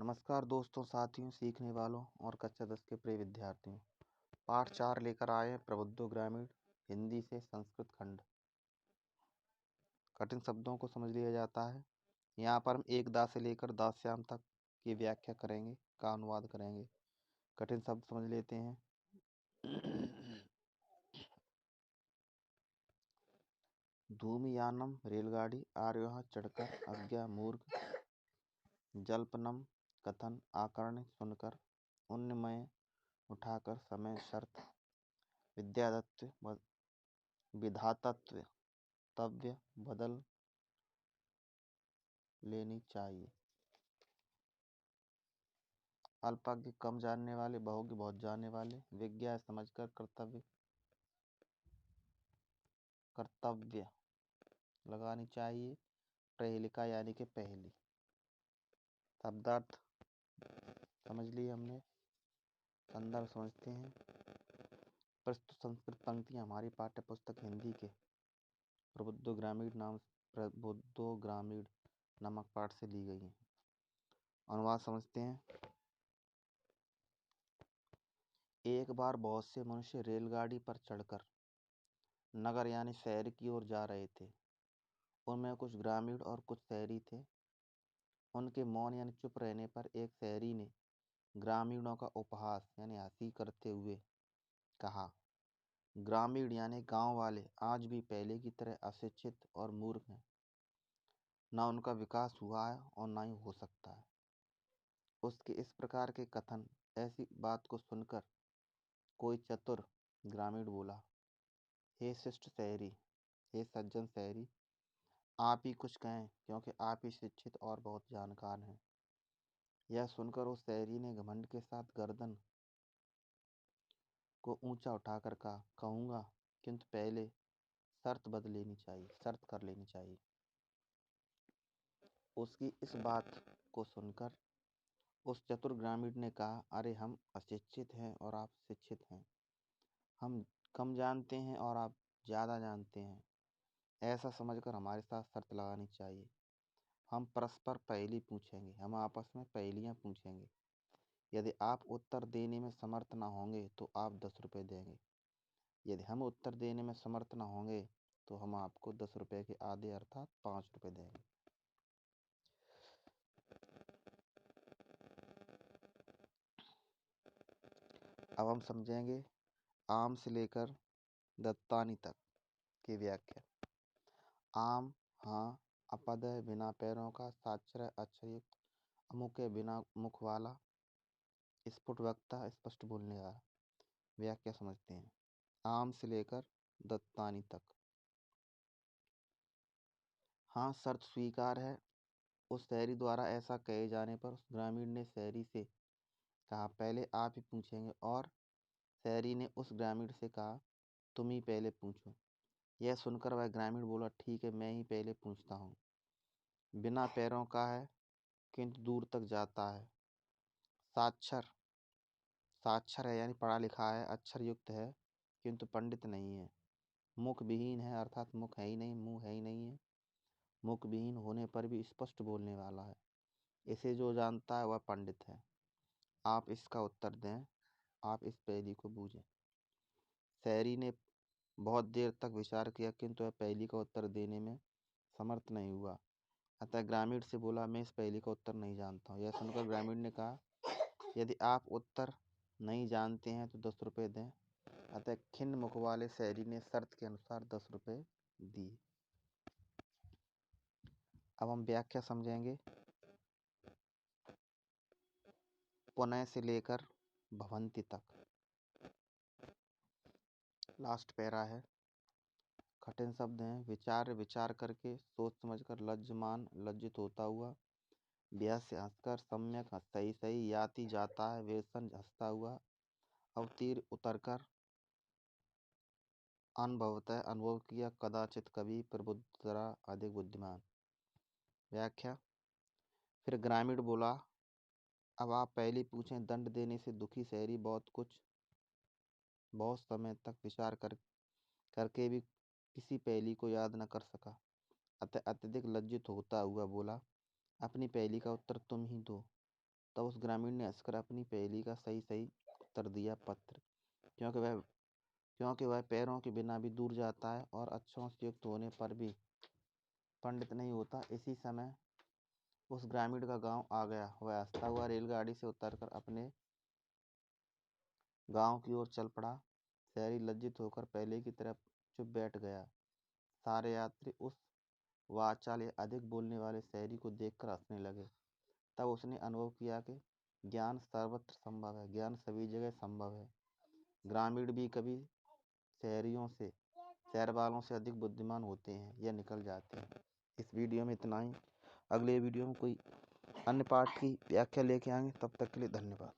नमस्कार दोस्तों, साथियों, सीखने वालों और कक्षा 10 के प्रिय विद्यार्थियों। पाठ 4 लेकर आए हैं प्रबुद्धो ग्रामीण हिंदी से संस्कृत खंड। कठिन शब्दों को समझ लिया जाता है। यहाँ पर हम एक दा से लेकर दास्याम तक की व्याख्या करेंगे, का अनुवाद करेंगे। कठिन शब्द समझ लेते हैं। धूमयानम रेलगाड़ी, आरोह चढ़कर, अज्ञा मूर्ख, जल्पनम कथन, आकर्ण सुनकर, उन्नमय उठाकर, समय शर्त, विद्यादत्त विधातत्व, तव्य बदल लेनी चाहिए। अल्पज्ञ कम जानने वाले, बहुज्ञ बहुत जानने वाले, विज्ञा समझकर, कर्तव्य लगानी चाहिए। प्रहेलिका यानी कि पहली। शब्दार्थ समझ लिए हमने। संदर्भ समझते हैं। प्रस्तुत संस्कृत पंक्तियां हमारी पाठ्य पुस्तक हिंदी के प्रबुद्धो ग्रामीण नामक पाठ से ली गई हैं। अनुवाद समझते हैं। एक बार बहुत से मनुष्य रेलगाड़ी पर चढ़कर नगर यानी शहर की ओर जा रहे थे। उनमें कुछ ग्रामीण और कुछ शहरी थे। उनके मौन यानी चुप रहने पर एक शहरी ने ग्रामीणों का उपहास यानी हंसी करते हुए कहा, ग्रामीण यानी गांव वाले आज भी पहले की तरह अशिक्षित और मूर्ख हैं। ना उनका विकास हुआ है और ना ही हो सकता है। उसके इस प्रकार के कथन, ऐसी बात को सुनकर कोई चतुर ग्रामीण बोला, हे शिष्ट शहरी, हे सज्जन शहरी, आप ही कुछ कहें, क्योंकि आप ही शिक्षित और बहुत जानकार हैं। यह सुनकर उस शहरी ने घमंड के साथ गर्दन को ऊंचा उठाकर कहा, कहूँगा, किंतु पहले शर्त कर लेनी चाहिए। उसकी इस बात को सुनकर उस चतुर ग्रामीण ने कहा, अरे हम अशिक्षित हैं और आप शिक्षित हैं। हम कम जानते हैं और आप ज़्यादा जानते हैं। ऐसा समझकर हमारे साथ शर्त लगानी चाहिए। हम परस्पर पहेली पूछेंगे, हम आपस में पहेलियाँ पूछेंगे। यदि आप उत्तर देने में समर्थ न होंगे तो आप 10 रुपये देंगे। यदि हम उत्तर देने में समर्थ न होंगे तो हम आपको 10 रुपये के आधे अर्थात 5 रुपये देंगे। अब हम समझेंगे आम से लेकर दत्तानी तक की व्याख्या। आम, हाँ, अपद है बिना पैरों का, साक्षर है अक्षरयुक्त, अमुक है बिना मुख वाला, स्फुट वक्ता स्पष्ट बोलने वाला। व्याख्या समझते हैं। आम से लेकर दत्तानी तक। हाँ, शर्त स्वीकार है। उस शहरी द्वारा ऐसा कहे जाने पर उस ग्रामीण ने शहरी से कहा, पहले आप ही पूछेंगे, और शहरी ने उस ग्रामीण से कहा, तुम ही पहले पूछो। यह सुनकर वह ग्रामीण बोला, ठीक है, मैं ही पहले पूछता हूँ। बिना पैरों का है किंतु दूर तक जाता है। साक्षर है यानी पढ़ा लिखा है, अक्षर युक्त है किंतु पंडित नहीं है। मुख विहीन है अर्थात मुख है ही नहीं, मुंह है ही नहीं है। मुख विहीन होने पर भी स्पष्ट बोलने वाला है। इसे जो जानता है वह पंडित है। आप इसका उत्तर दें, आप इस पहेली को बूझें। शहरी ने बहुत देर तक विचार किया किंतु वह पहेली का उत्तर देने में समर्थ नहीं हुआ। अतः ग्रामीण से बोला, मैं इस पहेली का उत्तर नहीं जानता हूँ। यह सुनकर ग्रामीण ने कहा, यदि आप उत्तर नहीं जानते हैं तो 10 रुपये दें। अतः खिन्न मुख वाले शहरी ने शर्त के अनुसार 10 रुपये दिए। अब हम व्याख्या समझेंगे। पुनः से लेकर भवंती तक। लास्ट पैरा है। कठिन शब्द हैं। विचार करके, सोच समझकर, लज्जमान लज्जित होता हुआ, ब्याह से हंसकर, सम्यक सही सही, याति जाता है, वेसन हंसता हुआ, अवतीर उतरकर, अनुभवतः अनुभव किया, कदाचित कभी, प्रबुद्धतरा अधिक बुद्धिमान। व्याख्या। फिर ग्रामीण बोला, अब आप पहले पूछें। दंड देने से दुखी शहरी बहुत समय तक विचार करके भी किसी पहेली को याद न कर सका। अतः अत्यधिक लज्जित होता हुआ बोला, अपनी पहेली का उत्तर तुम ही दो। तब उस ग्रामीण ने हंसकर अपनी पहेली का सही सही उत्तर दिया, पत्र। क्योंकि वह पैरों के बिना भी दूर जाता है और अक्षरों से युक्त होने पर भी पंडित नहीं होता। इसी समय उस ग्रामीण का गांव आ गया। वह हंसता हुआ रेलगाड़ी से उतरकर अपने गांव की ओर चल पड़ा। शहरी लज्जित होकर पहले की तरफ चुप बैठ गया। सारे यात्री उस वाचाल या अधिक बोलने वाले शहरी को देखकर हंसने लगे। तब उसने अनुभव किया कि ज्ञान सर्वत्र संभव है, ज्ञान सभी जगह संभव है। ग्रामीण भी कभी शहर वालों से अधिक बुद्धिमान होते हैं या निकल जाते हैं। इस वीडियो में इतना ही। अगले वीडियो में कोई अन्य पाठ की व्याख्या लेके आएंगे। तब तक के लिए धन्यवाद।